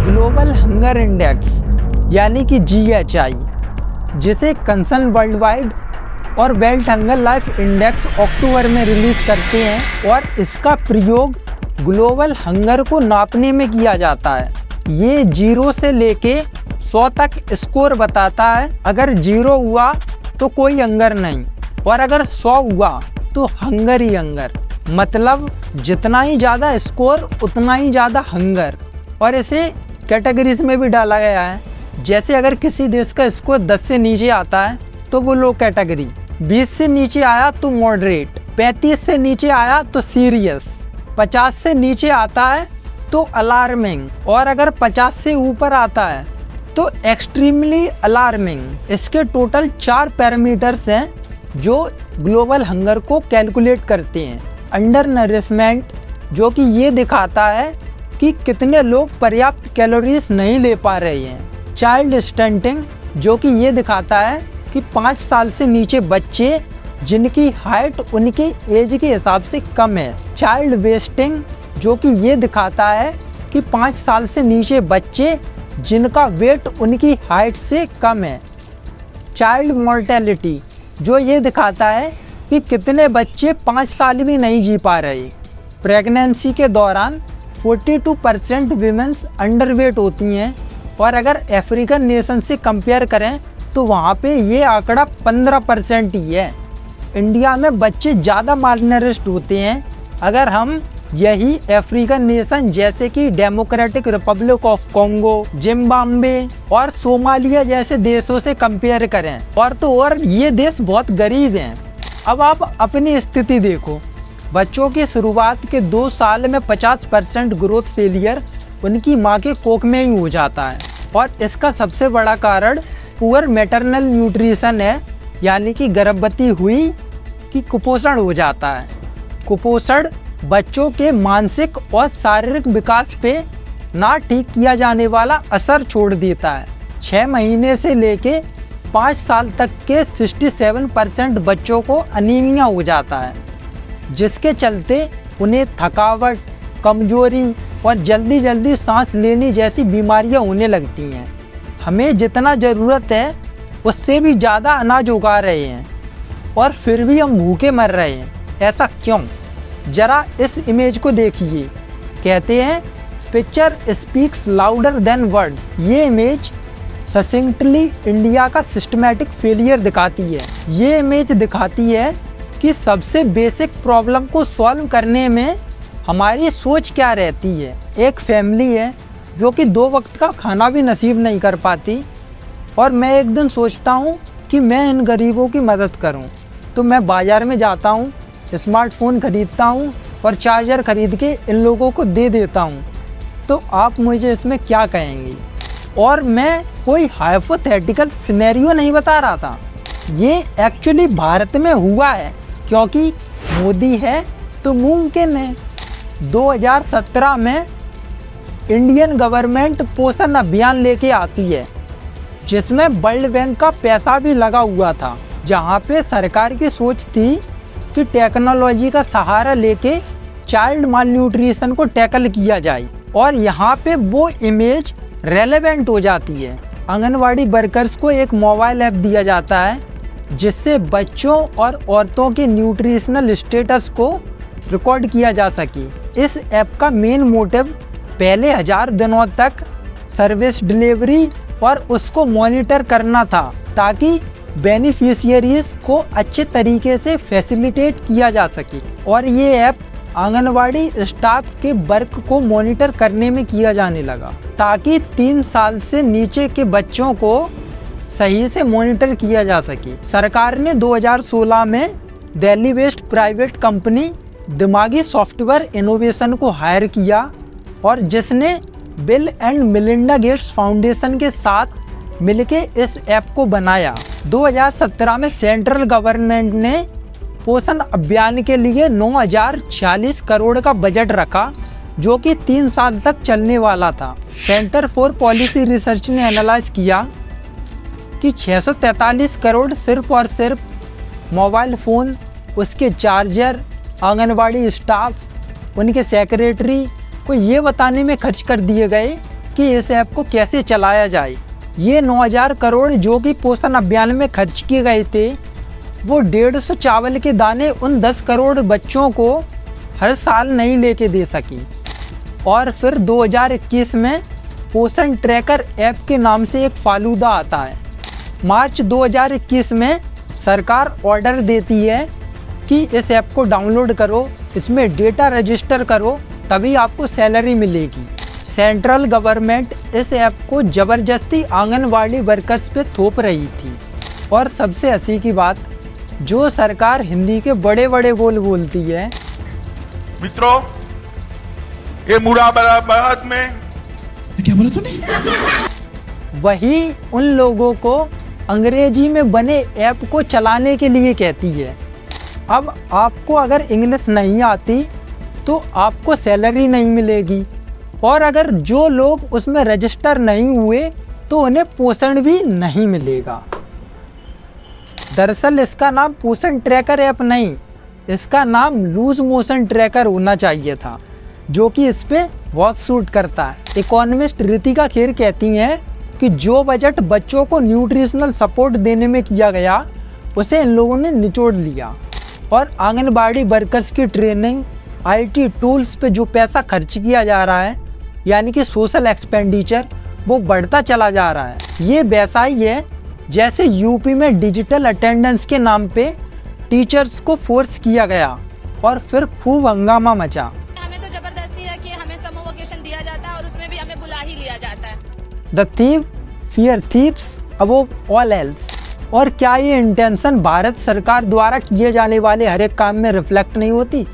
Global hunger index यानी कि GHI, जिसे कंसर्न वर्ल्ड वाइड और वर्ल्ड हंगर लाइफ इंडेक्स अक्टूबर में रिलीज़ करते हैं और इसका प्रयोग ग्लोबल हंगर को नापने में किया जाता है। ये 0 से लेके 100 तक स्कोर बताता है। अगर 0 हुआ तो कोई हंगर नहीं और अगर 100 हुआ तो हंगर ही हंगर, मतलब जितना ही ज़्यादा स्कोर उतना ही ज़्यादा हंगर। और इसे कैटेगरीज में भी डाला गया है, जैसे अगर किसी देश का स्कोर 10 से नीचे आता है तो वो लो कैटेगरी, 20 से नीचे आया तो मॉडरेट, 35 से नीचे आया तो सीरियस, 50 से नीचे आता है तो अलार्मिंग और अगर 50 से ऊपर आता है तो एक्सट्रीमली अलार्मिंग। इसके टोटल 4 पैरामीटर्स हैं जो ग्लोबल हंगर को कैलकुलेट करते हैं। अंडर नरिशमेंट, जो कि ये दिखाता है कि कितने लोग पर्याप्त कैलोरीज नहीं ले पा रहे हैं। चाइल्ड स्टंटिंग, जो कि ये दिखाता है कि 5 साल से नीचे बच्चे जिनकी हाइट उनकी एज के हिसाब से कम है। चाइल्ड वेस्टिंग, जो कि ये दिखाता है कि 5 साल से नीचे बच्चे जिनका वेट उनकी हाइट से कम है। चाइल्ड मोर्टेलिटी, जो ये दिखाता है कि कितने बच्चे 5 साल भी नहीं जी पा रहे। प्रेगनेंसी के दौरान 42% वीमेंस अंडरवेट होती हैं और अगर अफ्रीकन नेशन से कंपेयर करें तो वहाँ पे ये आंकड़ा 15% ही है। इंडिया में बच्चे ज़्यादा मालनरिश्ड होते हैं अगर हम यही अफ्रीकन नेशन जैसे कि democratic Republic of Congo, Zimbabwe और सोमालिया जैसे देशों से कंपेयर करें। और तो और ये देश बहुत गरीब हैं। अब आप अपनी स्थिति देखो, बच्चों की शुरुआत के 2 साल में 50% ग्रोथ फेलियर उनकी माँ के कोख में ही हो जाता है और इसका सबसे बड़ा कारण पुअर मैटरनल न्यूट्रिशन है, यानी कि गर्भवती हुई कि कुपोषण हो जाता है। कुपोषण बच्चों के मानसिक और शारीरिक विकास पे ना ठीक किया जाने वाला असर छोड़ देता है। 6 महीने से लेके 5 साल तक के 67% बच्चों को अनीमिया हो जाता है, जिसके चलते उन्हें थकावट, कमजोरी और जल्दी सांस लेने जैसी बीमारियां होने लगती हैं। हमें जितना ज़रूरत है उससे भी ज़्यादा अनाज उगा रहे हैं और फिर भी हम भूखे मर रहे हैं। ऐसा क्यों? ज़रा इस इमेज को देखिए। कहते हैं picture speaks louder than words. ये इमेज ससिंक्टली इंडिया का सिस्टमैटिक फेलियर दिखाती है। ये इमेज दिखाती है कि सबसे बेसिक प्रॉब्लम को सॉल्व करने में हमारी सोच क्या रहती है। एक फैमिली है जो कि 2 वक्त का खाना भी नसीब नहीं कर पाती और मैं एक दिन सोचता हूँ कि मैं इन गरीबों की मदद करूँ, तो मैं बाज़ार में जाता हूँ, स्मार्टफोन खरीदता हूँ और चार्जर खरीद के इन लोगों को दे देता हूँ। तो आप मुझे इसमें क्या कहेंगी? और मैं कोई हाइपोथेटिकल सिनेरियो नहीं बता रहा था, ये एक्चुअली भारत में हुआ है, क्योंकि मोदी है तो मुमकिन है। 2017 में इंडियन गवर्नमेंट पोषण अभियान लेके आती है, जिसमें वर्ल्ड बैंक का पैसा भी लगा हुआ था, जहाँ पे सरकार की सोच थी कि टेक्नोलॉजी का सहारा लेके चाइल्ड माल न्यूट्रिशन को टैकल किया जाए। और यहाँ पे वो इमेज रेलेवेंट हो जाती है। आंगनवाड़ी वर्कर्स को एक मोबाइल ऐप दिया जाता है जिससे बच्चों और औरतों के न्यूट्रिशनल स्टेटस को रिकॉर्ड किया जा सके। इस ऐप का मेन मोटिव पहले 1000 दिनों तक सर्विस डिलीवरी और उसको मॉनिटर करना था, ताकि बेनिफिशियरीज को अच्छे तरीके से फैसिलिटेट किया जा सके। और ये ऐप आंगनवाड़ी स्टाफ के वर्क को मॉनिटर करने में किया जाने लगा, ताकि 3 साल से नीचे के बच्चों को सही से मॉनिटर किया जा सके। सरकार ने 2016 में दिल्ली बेस्ड प्राइवेट कंपनी दिमागी सॉफ्टवेयर इनोवेशन को हायर किया और जिसने bill and Melinda Gates foundation के साथ मिलके इस ऐप को बनाया। 2017 में सेंट्रल गवर्नमेंट ने पोषण अभियान के लिए 9040 करोड़ का बजट रखा, जो कि 3 साल तक चलने वाला था। सेंटर फॉर पॉलिसी रिसर्च ने एनालाइज किया कि 643 करोड़ सिर्फ और सिर्फ मोबाइल फ़ोन, उसके चार्जर, आंगनवाड़ी स्टाफ, उनके सेक्रेटरी को ये बताने में खर्च कर दिए गए कि इस ऐप को कैसे चलाया जाए। ये 9,000 करोड़ जो कि पोषण अभियान में खर्च किए गए थे, वो 150 चावल के दाने उन 10 करोड़ बच्चों को हर साल नहीं लेके दे सकी। और फिर 2021 में पोषण ट्रैकर ऐप के नाम से एक फालूदा आता है। मार्च 2021 में सरकार ऑर्डर देती है कि इस ऐप को डाउनलोड करो, इसमें डेटा रजिस्टर करो, तभी आपको सैलरी मिलेगी। सेंट्रल गवर्नमेंट इस ऐप को ज़बरदस्ती आंगनवाड़ी वर्कर्स पे थोप रही थी। और सबसे हंसी की बात, जो सरकार हिंदी के बड़े बड़े बोल बोलती है, मित्रों, ये मुरादाबाद में क्या बोला तूने? वही उन लोगों को अंग्रेजी में बने ऐप को चलाने के लिए कहती है। अब आपको अगर इंग्लिश नहीं आती तो आपको सैलरी नहीं मिलेगी, और अगर जो लोग उसमें रजिस्टर नहीं हुए तो उन्हें पोषण भी नहीं मिलेगा। दरअसल इसका नाम पोषण ट्रैकर ऐप नहीं, इसका नाम लूज मोशन ट्रैकर होना चाहिए था, जो कि इस पे बहुत सूट करता है। इकोनॉमिस्ट रितिका खेर कहती हैं कि जो बजट बच्चों को न्यूट्रिशनल सपोर्ट देने में किया गया, उसे इन लोगों ने निचोड़ लिया। और आंगनबाड़ी वर्कर्स की ट्रेनिंग, IT टूल्स पे जो पैसा खर्च किया जा रहा है, यानी कि सोशल एक्सपेंडिचर, वो बढ़ता चला जा रहा है। ये वैसा ही है जैसे यूपी में डिजिटल अटेंडेंस के नाम पे टीचर्स को फोर्स किया गया और फिर खूब हंगामा मचा। हमें तो जबरदस्ती है कि हमें समर वेकेशन दिया जाता है और उसमें भी हमें बुला ही लिया जाता है। The thief fear thieves above all else. और क्या ये इंटेंशन भारत सरकार द्वारा किए जाने वाले हर एक काम में रिफ्लेक्ट नहीं होती?